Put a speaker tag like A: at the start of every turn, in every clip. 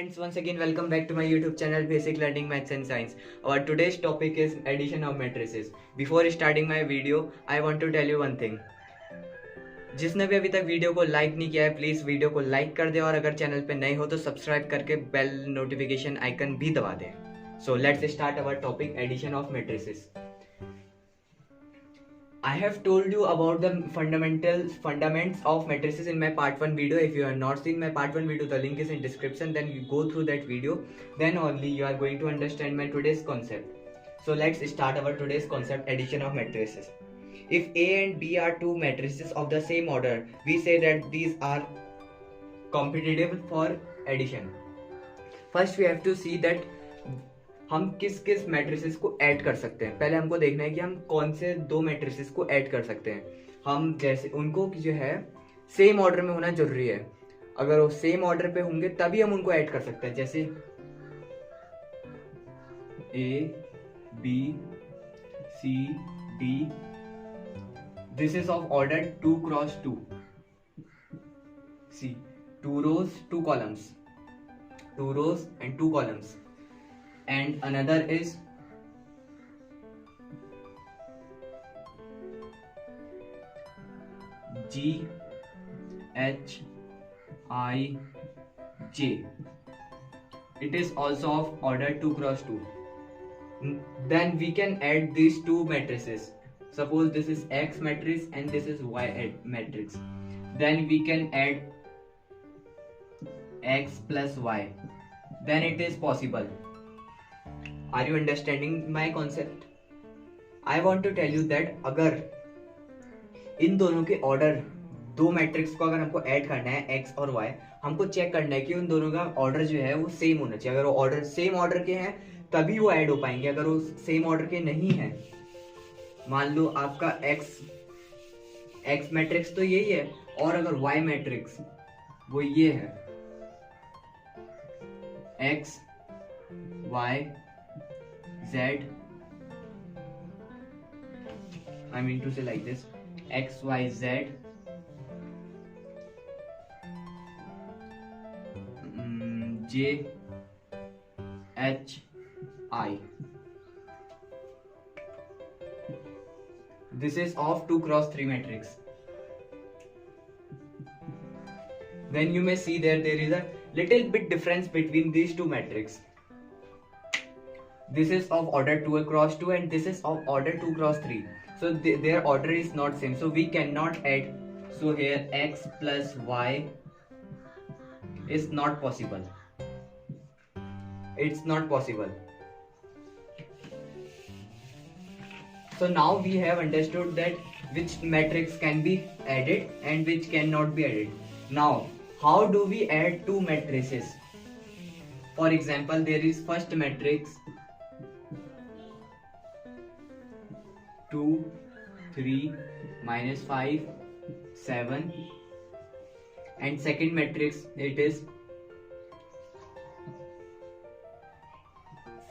A: friends, once again welcome back to my YouTube channel Basic Learning Maths and Science. Our today's topic is addition of matrices. Before starting my video, I want to tell you one thing. जिसने भी अभी तक video को like नहीं किया है please video को like कर दे और अगर चैनल पे नए हो तो सब्सक्राइब करके बेल नोटिफिकेशन आइकन भी दबा दें. So let's start our topic addition of matrices. I have told you about the fundaments of matrices in my part 1 video. If you have not seen my part 1 video, the link is in description. Then you go through that video. Then only you are going to understand my today's concept. So let's start our today's concept, addition of matrices. If A and B are two matrices of the same order, we say that these are competitive for addition. First we have to see that हम किस किस matrices को add कर सकते हैं. पहले हमको देखना है कि हम कौन से दो मैट्रिसेस को ऐड कर सकते हैं. हम जैसे उनको जो है सेम ऑर्डर में होना जरूरी है. अगर वो सेम ऑर्डर पे होंगे तभी हम उनको ऐड कर सकते हैं. जैसे A, B, C, D. This is of order 2 cross 2. See, 2 rows, 2 columns. 2 rows and 2 columns. And another is G H I J. It is also of order 2 cross 2. Then we can add these two matrices. Suppose this is X matrix and this is Y matrix. Then we can add X plus Y. Then it is possible. Are you understanding my concept? I want to tell you that अगर इन दोनों के order दो matrix को अगर हमको add करना है x और y, हमको चेक करना है कि उन दोनों का ऑर्डर जो है वो सेम होना चाहिए. अगर वो ऑर्डर सेम ऑर्डर के हैं तभी वो ऐड हो पाएंगे. अगर वो सेम ऑर्डर के नहीं है, मान लो आपका x मैट्रिक्स तो यही है और अगर y मैट्रिक्स वो ये है x y Z, I mean to say like this, X, Y, Z, J, H, I. This is of 2 cross 3 matrix. Then you may see there is a little bit difference between these two matrices. This is of order 2 cross 2 and this is of order 2 cross 3. So their order is not same. So we cannot add. So here X plus Y is not possible. It's not possible. So now we have understood that which matrix can be added and which cannot be added. Now how do we add two matrices? For example, there is first matrix 2, 3, minus 5, 7, and second matrix it is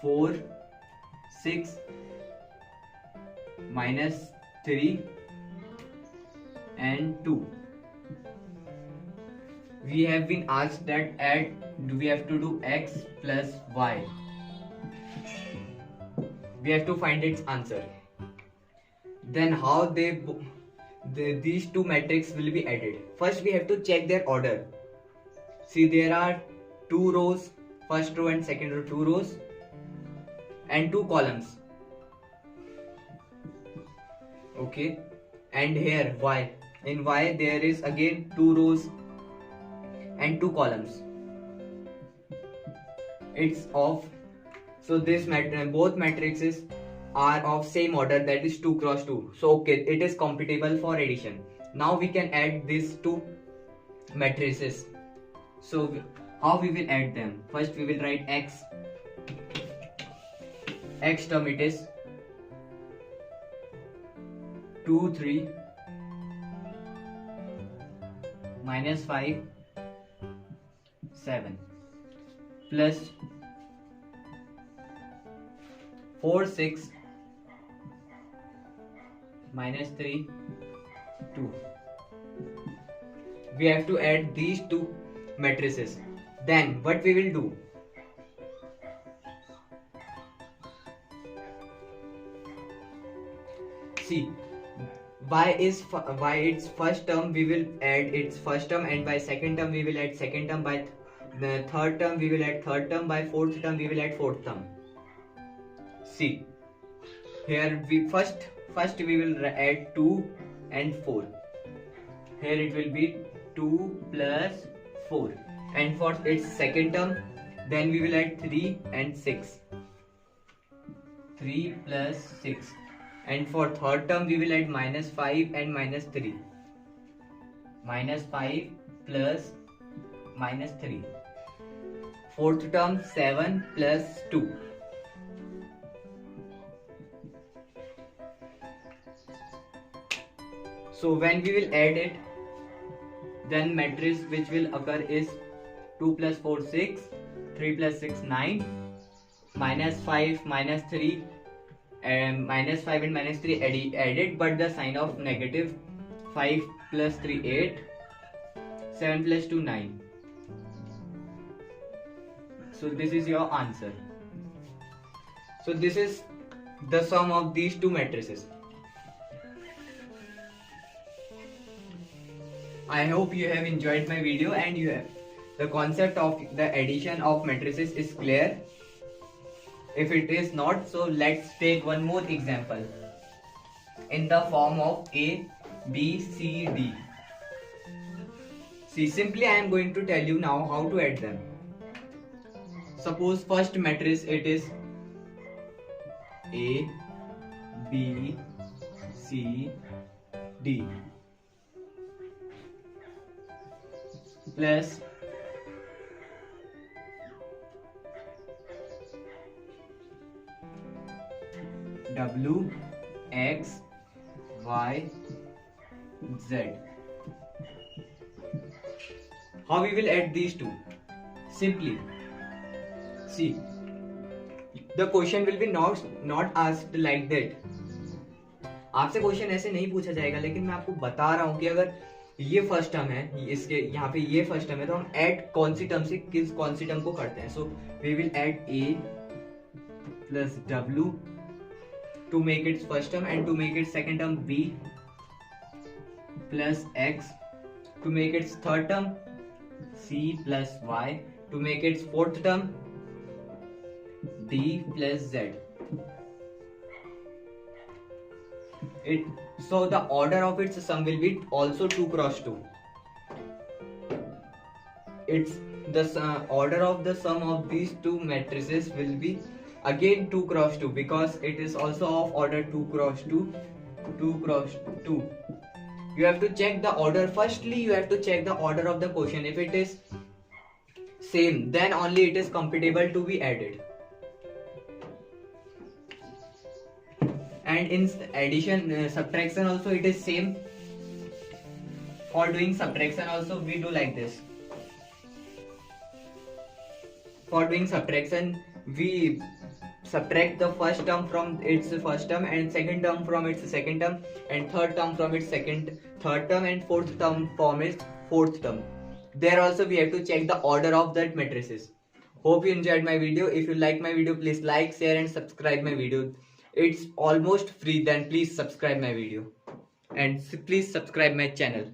A: 4, 6, minus 3, and 2. We have been asked that we have to do x plus y. We have to find its answer. Then how these two matrices will be added? First we have to check their order. See, there are 2 rows, first row and second row, 2 rows and 2 columns. Okay, and here y, in y there is again 2 rows and 2 columns. It's of, so this both matrices are of same order, that is 2 cross 2. So okay, it is compatible for addition. Now we can add these two matrices. So how we will add them? First we will write x term, it is 2, 3, minus 5, 7, plus 4, 6, minus 3, 2. We have to add these two matrices. Then what we will do? See, by its first term we will add its first term, and by second term we will add second term, by the third term we will add third term, by fourth term we will add fourth term. See, here we first we will add 2 and 4. Here it will be 2 plus 4, and for its second term then we will add 3 and 6. 3 plus 6. And for third term we will add -5 and -3. -5 plus -3. Fourth term 7 plus 2. So when we will add it, then matrix which will occur is 2 plus 4 6, 3 plus 6 9, -5 -3, and -5 and -3 added, but the sign of negative. 5 plus 3 8, 7 plus 2 9. So this is your answer. So this is the sum of these two matrices. I hope you have enjoyed my video and the concept of the addition of matrices is clear. If it is not, so let's take one more example in the form of A, B, C, D. See, simply I am going to tell you now how to add them. Suppose first matrix it is A, B, C, D plus W, X, Y, Z. How we will add these two? Simply, see, the question will be not asked like that. आपसे question ऐसे नहीं पूछा जाएगा, लेकिन मैं आपको बता रहा हूँ कि अगर ये फर्स्ट टर्म है, इसके यहाँ पे ये फर्स्ट टर्म है, तो हम ऐड कौन सी टर्म से कौन सी टर्म को करते हैं. So we will add A plus W to make its first term, and to make its second term B plus X, to make its third term C plus Y, to make its fourth term D plus Z. So the order of its sum will be also 2 cross 2. It's the order of the sum of these two matrices will be again 2 cross 2, because it is also of order 2 cross 2, 2 cross 2. You have to check the order. Firstly, you have to check the order of the quotient. If it is same, then only it is compatible to be added. And in addition, subtraction also it is same. For doing subtraction also we do like this. For doing subtraction, we subtract the first term from its first term, and second term from its second term, and third term from its third term, and fourth term from its fourth term. There also we have to check the order of that matrices. Hope you enjoyed my video. If you like my video, please like, share and subscribe my video. It's almost free, then please subscribe my video and please subscribe my channel.